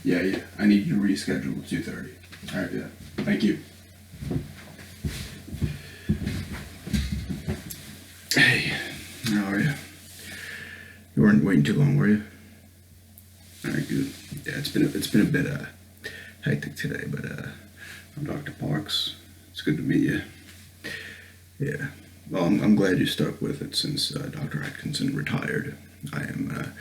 Yeah. I need you to reschedule at 2:30. All right, yeah. Thank you. Hey, how are you? You weren't waiting too long, were you? All right, good. Yeah, it's been a bit hectic today, but I'm Dr. Parks. It's good to meet you. Yeah. Well, I'm glad you stuck with it since Dr. Atkinson retired. I am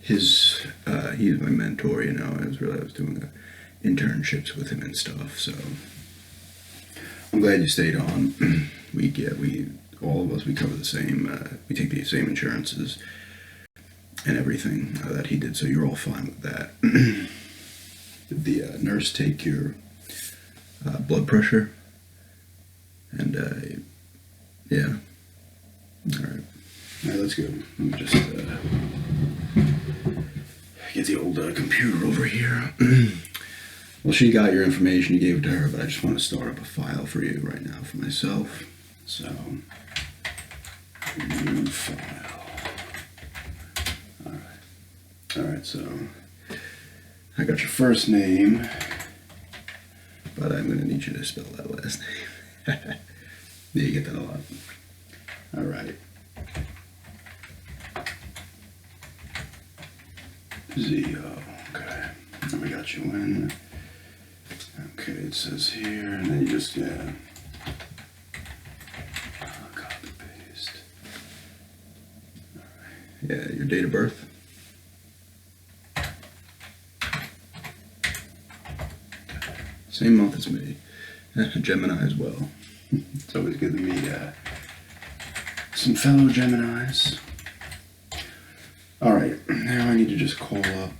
he's my mentor, you know. I was doing internships with him and stuff, so I'm glad you stayed on. we all of us, we cover the same, we take the same insurances and everything that he did, so you're all fine with that. Did the nurse take your blood pressure? And yeah. All right, that's good. Let me just get the old computer over here. Well, she got your information, you gave it to her, but I just want to start up a file for you right now for myself. So, new file. Alright, so I got your first name, but I'm going to need you to spell that last name. Yeah, you get that a lot. Alright. Zio, okay. And we got you in. Okay, it says here, and then you just, yeah. Copy, paste. All right. Yeah, your date of birth. Same month as me. Gemini as well. It's always good to meet some fellow Geminis. All right, now I need to just call up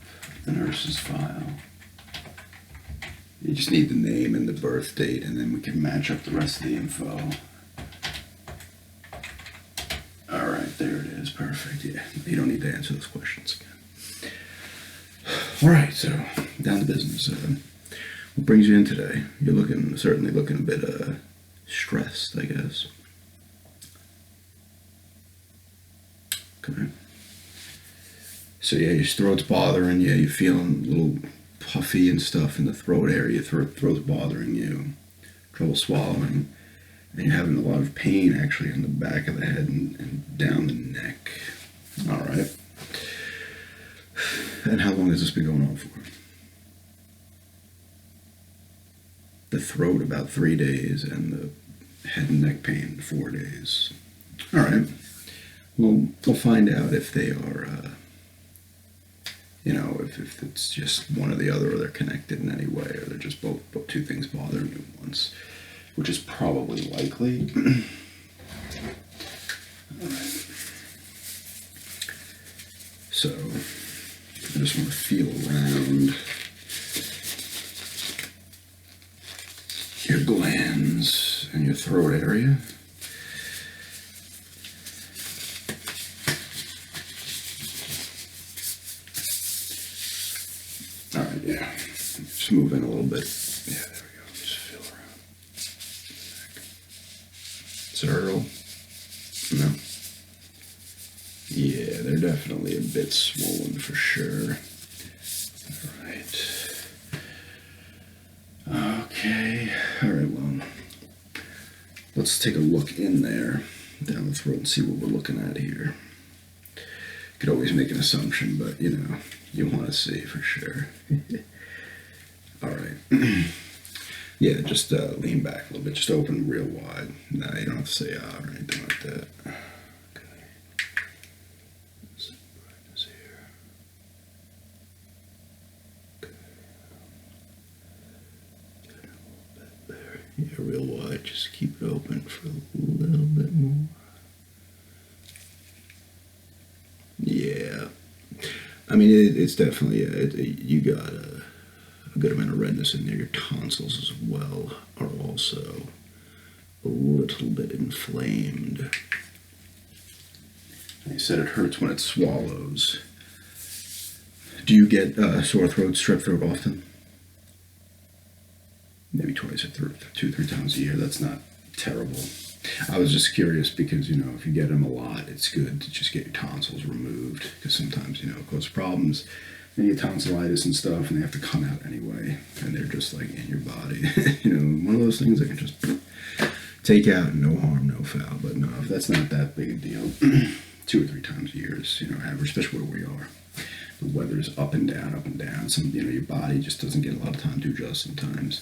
the nurse's file. You just need the name and the birth date, and then we can match up the rest of the info. All right, there it is. Perfect. Yeah, you don't need to answer those questions again. All right, so down to business. What brings you in today? You're certainly looking a bit stressed, I guess. Okay. So yeah, your throat's bothering you. You're feeling a little puffy and stuff in the throat area. Throat's bothering you. Trouble swallowing. And you're having a lot of pain actually on the back of the head and down the neck. All right. And how long has this been going on for? The throat about 3 days and the head and neck pain 4 days. All right. Well, we'll find out if they are, if it's just one or the other, or they're connected in any way, or they're just both two things bothering you at once, which is probably likely. All right. So I just want to feel around your glands and your throat area. All right, yeah. Just move in a little bit. Yeah, there we go. Just feel around. Is it hurt? No. Yeah, they're definitely a bit swollen for sure. All right. Okay. All right, well, let's take a look in there, down the throat, and see what we're looking at here. Could always make an assumption, but, you want to see for sure. All right. Yeah, just lean back a little bit. Just open real wide. No, you don't have to say ah or anything like that. Okay. Some brightness here. Okay. Get it a little bit there. Yeah, real wide. Just keep it open for a little bit more. Yeah. I mean, it's definitely, you got a good amount of redness in there. Your tonsils as well are also a little bit inflamed. You said it hurts when it swallows. Do you get sore throat, strep throat often? Maybe twice or 2-3 times a year. That's not terrible. I was just curious because, if you get them a lot, it's good to just get your tonsils removed because sometimes, it causes problems. And you get tonsillitis and stuff, and they have to come out anyway, and they're just like in your body. One of those things that can just take out, no harm, no foul. But no, if that's not that big a deal, 2 or 3 times a year is, average, especially where we are. The weather's up and down, up and down. Some, your body just doesn't get a lot of time to adjust sometimes.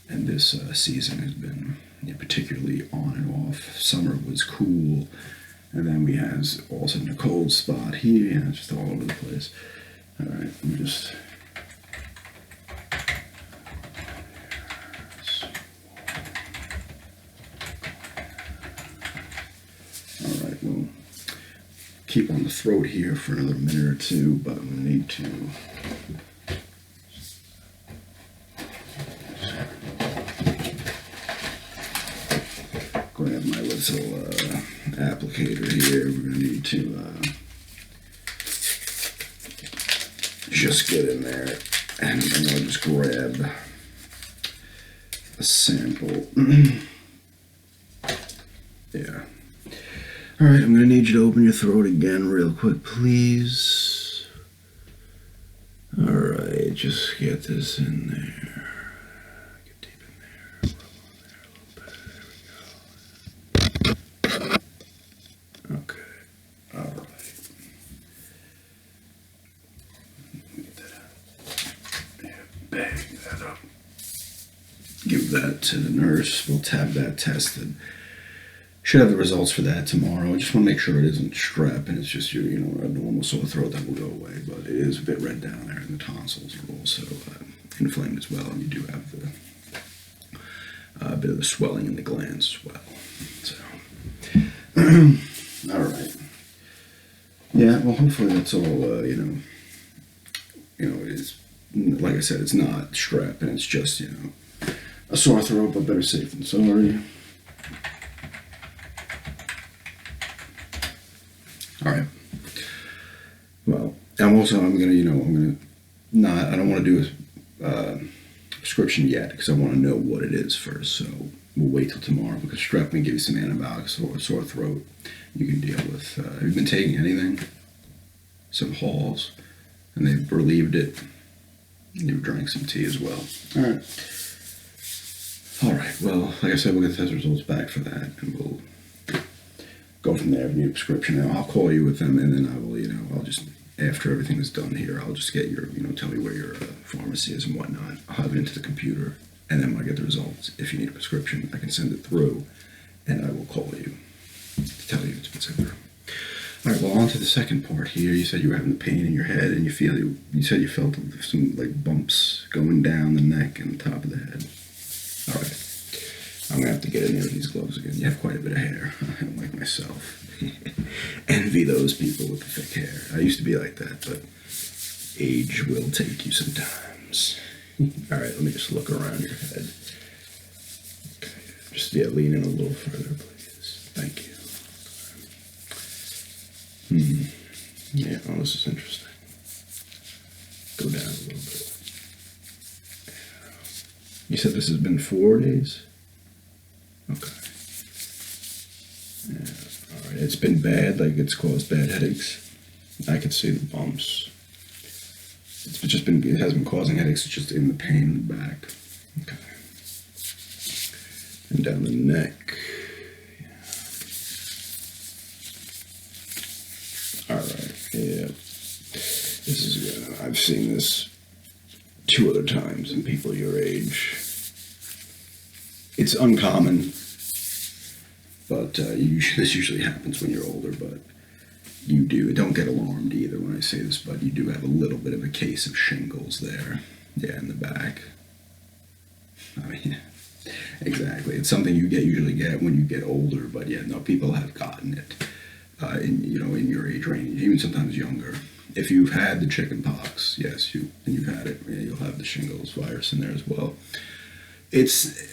And this season has been particularly on and off. Summer was cool, and then we had all of a sudden a cold spot here, just all over the place. All right, let me just. All right, we'll keep on the throat here for another minute or two, but we need to. Grab my little applicator here. We're going to need to just get in there, and then I'll just grab a sample. Yeah. All right, I'm going to need you to open your throat again real quick, please. All right, just get this in there. Get deep in there. Rub on there a little bit. There we go. Okay. All right. Get that out. Yeah, bang that up. Give that to the nurse. We'll tab that tested. Should have the results for that tomorrow. I just want to make sure it isn't strep and it's just your, a normal sore throat that will go away. But it is a bit red down there, and the tonsils are also inflamed as well, and you do have a bit of the swelling in the glands as well. So, all right. Yeah. Well, hopefully that's all. It's like I said, it's not strep, and it's just a sore throat, but better safe than sorry. All right. Well, I don't want to do a prescription yet because I want to know what it is first. So we'll wait till tomorrow because strep may give you some antibiotics or sore throat you can deal with. Have you been taking anything? Some Halls, and they've relieved it. You've drank some tea as well. All right. All right. Well, like I said, we'll get the test results back for that, and we'll go from there. If you need a prescription, I'll call you with them, and then I will, I'll just, after everything is done here, I'll just get your, tell me where your pharmacy is and whatnot. I'll have it into the computer, and then when I get the results, if you need a prescription, I can send it through, and I will call you to tell you it's been sent through. All right, well, on to the second part here. You said you were having the pain in your head, and you said you felt some, bumps going down the neck and the top of the head. All right. I'm going to have to get in there with these gloves again. You have quite a bit of hair. I don't like myself. Envy those people with the thick hair. I used to be like that, but age will take you sometimes. All right, let me just look around your head. Okay, just, lean in a little further, please. Thank you. Yeah, oh, this is interesting. Go down a little bit. You said this has been 4 days? Okay. Yeah, all right. It's been bad, it's caused bad headaches. I could see the bumps. It hasn't been causing headaches, it's just in the pain in the back. Okay. And down the neck. Yeah. All right, yeah. This is good. I've seen this 2 other times in people your age. It's uncommon, but this usually happens when you're older, but don't get alarmed either when I say this, but you do have a little bit of a case of shingles there, in the back. I mean, exactly. It's something you usually get when you get older, but people have gotten it in your age range, even sometimes younger. If you've had the chicken pox, yes, and you've had it, you'll have the shingles virus in there as well. It's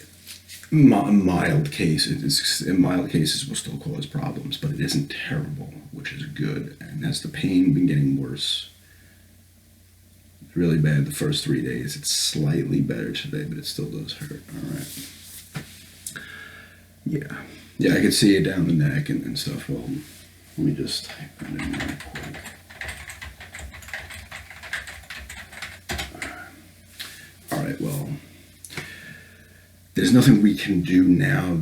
mild cases. In mild cases will still cause problems, but it isn't terrible, which is good. And has the pain been getting worse? Really bad the first 3 days. It's slightly better today, but it still does hurt. All right. Yeah. Yeah, I could see it down the neck and stuff. Well, let me just type that in there quick. All right, well, there's nothing we can do now.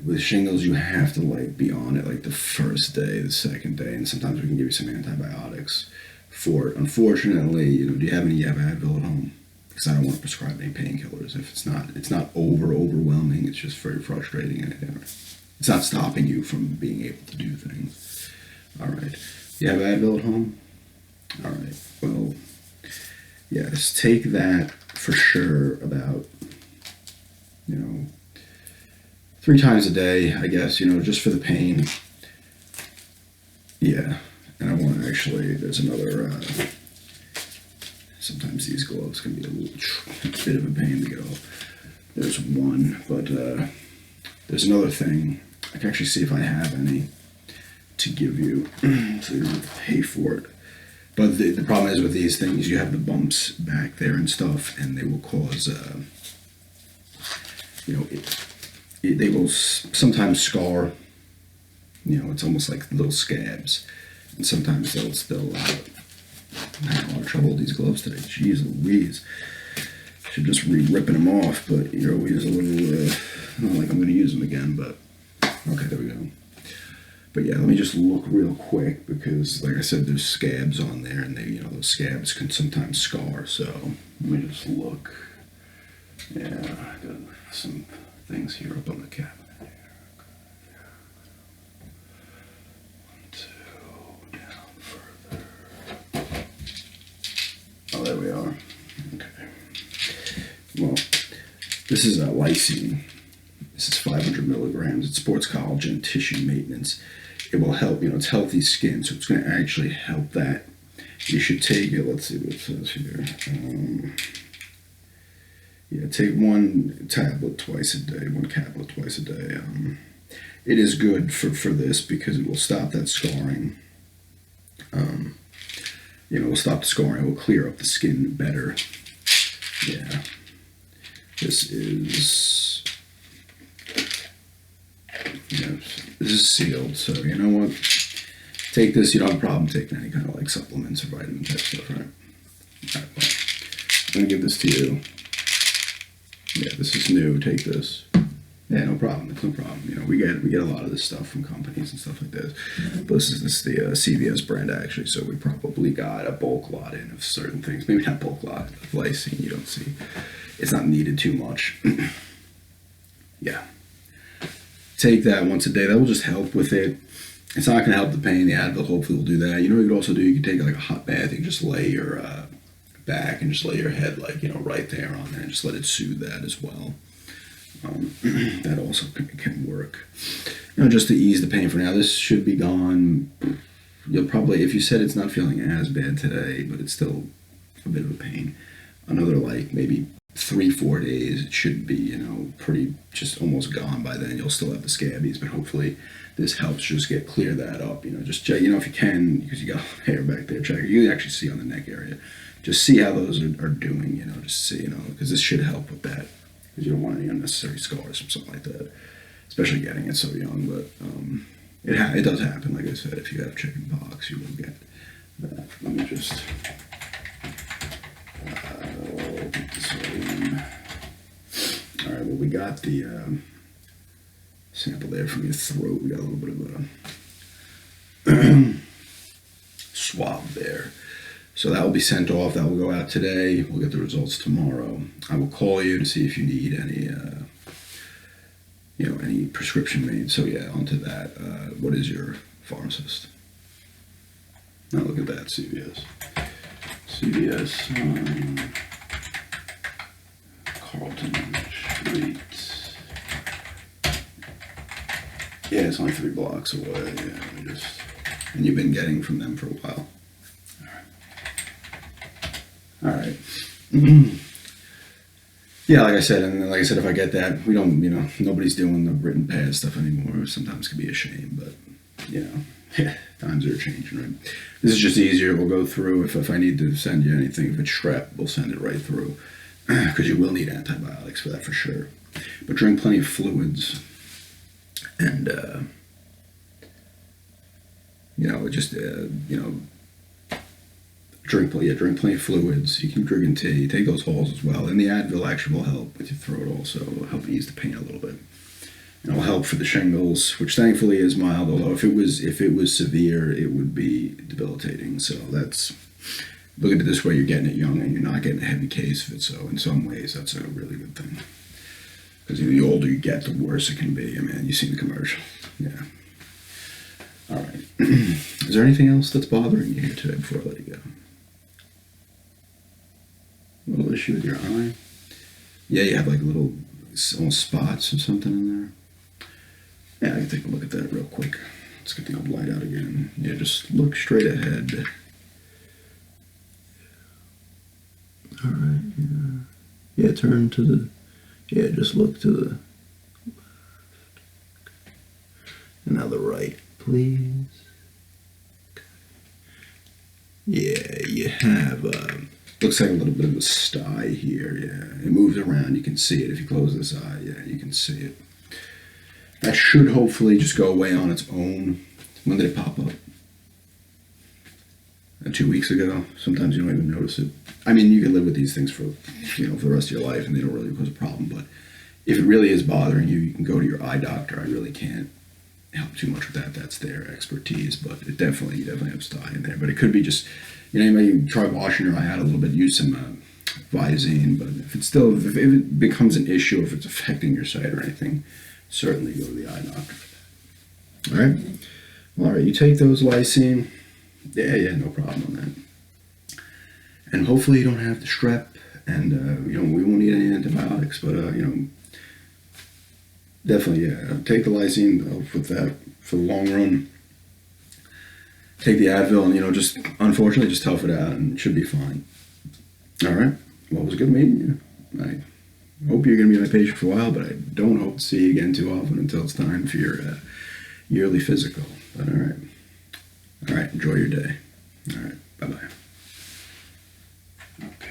With shingles, you have to like be on it like the first day, the second day, and sometimes we can give you some antibiotics for it. Unfortunately, you know, do you have Advil at home? Because I don't want to prescribe any painkillers if it's not overwhelming. It's just very frustrating, and it's not stopping you from being able to do things. All right, you have Advil at home? All right, well, yes, take that for sure about, 3 times a day, I guess, just for the pain. Yeah, and I want to actually, there's another, sometimes these gloves can be a bit of a pain to get off. There's one, but there's another thing. I can actually see if I have any to give you, so you don't have to pay for it. But the problem is with these things, you have the bumps back there and stuff, and they will cause, they will sometimes scar. It's almost like little scabs, and sometimes they'll I'm having a lot of trouble with these gloves today. Jeez Louise, should just ripping them off, but you're always a little. Not like I'm going to use them again, but okay, there we go. But yeah, let me just look real quick because, like I said, there's scabs on there, and those scabs can sometimes scar. So let me just look. Yeah, I got some things here up on the cabinet. Oh, there we are. Okay. Well, this is lysine. This is 500 milligrams. It supports collagen tissue maintenance. It will help, it's healthy skin, so it's going to actually help that. You should take it, let's see what it says here. Take 1 tablet twice a day, 1 caplet twice a day. It is good for this because it will stop that scarring. It will stop the scarring. It will clear up the skin better. Yeah. This is sealed, so you know what? Take this. You don't have a problem taking any kind of like supplements or vitamin type stuff, right? All right, well, I'm gonna give this to you. Yeah, this is new. Take this. Yeah, no problem. It's no problem. We get a lot of this stuff from companies and stuff like this. But this is the CVS brand actually, so we probably got a bulk lot in of certain things. Maybe not bulk lot of lysine. You don't see. It's not needed too much. Yeah. Take that once a day. That will just help with it. It's not going to help the pain. The Advil hopefully will do that. You know what you could also do? You could take like a hot bath. You can just lay your back and just lay your head right there on there and just let it soothe that as well. That also can work. Just to ease the pain for now. This should be gone. You'll probably, if you said it's not feeling as bad today, but it's still a bit of a pain, another maybe 3-4 days, it should be, pretty just almost gone by then. You'll still have the scabies, but hopefully this helps just clear that up. Just check, if you can, because you got hair back there, check. You can actually see on the neck area. Just see how those are doing, just see, because this should help with that. Because you don't want any unnecessary scars from something like that, especially getting it so young. But it does happen. Like I said, if you have chicken pox, you will get that. Let me just put this in. All right. Well, we got the sample there from your throat. We got a little bit of a swab there. So that will be sent off. That will go out today. We'll get the results tomorrow. I will call you to see if you need any, any prescription made. So yeah, onto that. What is your pharmacist? Now look at that, CVS. Carlton Street. Yeah, it's only 3 blocks away. Yeah, and you've been getting from them for a while. All right. Yeah, like I said, if I get that, we don't, nobody's doing the written pad stuff anymore. Sometimes it can be a shame, but, times are changing, right? This is just easier. We'll go through. If I need to send you anything, if it's strep, we'll send it right through. Because you will need antibiotics for that for sure. But drink plenty of fluids. And just drink plenty of fluids. You can drink in tea. Take those Halls as well. And the Advil actually will help with your throat also. It'll help ease the pain a little bit. And it'll help for the shingles, which thankfully is mild. Although if it was severe, it would be debilitating. So that's, look at it this way: you're getting it young, and you're not getting a heavy case of it. So in some ways, that's a really good thing. Because the older you get, the worse it can be. I mean, you've seen the commercial. Yeah. All right. Is there anything else that's bothering you here today before I let you go? A little issue with your eye? Yeah, you have like little spots or something in there. Yeah, I can take a look at that real quick. Let's get the old light out again. Yeah, just look straight ahead. All right. Yeah, turn to the. Yeah, just look to the. And now the right, please. Yeah, you have. Looks like a little bit of a sty here. Yeah, it moves around. You can see it if you close this eye. Yeah, you can see it. That should hopefully just go away on its own. When did it pop up? 2 weeks ago. Sometimes you don't even notice it. I mean, you can live with these things for for the rest of your life, and they don't really cause a problem. But if it really is bothering you, you can go to your eye doctor. I really can't help too much with that. That's their expertise. But you definitely have sty in there. But it could be just, you may try washing your eye out a little bit. Use some Visine. But if it becomes an issue, if it's affecting your sight or anything, certainly go to the eye doctor for that. All right. Well, all right. You take those lysine. Yeah, no problem on that. And hopefully you don't have the strep, and we won't need any antibiotics. But definitely, take the lysine. Help with that for the long run. Take the Advil, and just unfortunately just tough it out, and it should be fine. All right. Well, it was a good meeting you. I hope you're going to be my patient for a while, but I don't hope to see you again too often until it's time for your yearly physical. But all right. All right, enjoy your day. All right, bye-bye. Okay.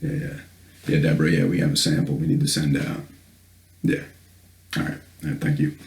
Yeah, Deborah, we have a sample we need to send out. Yeah. All right, thank you.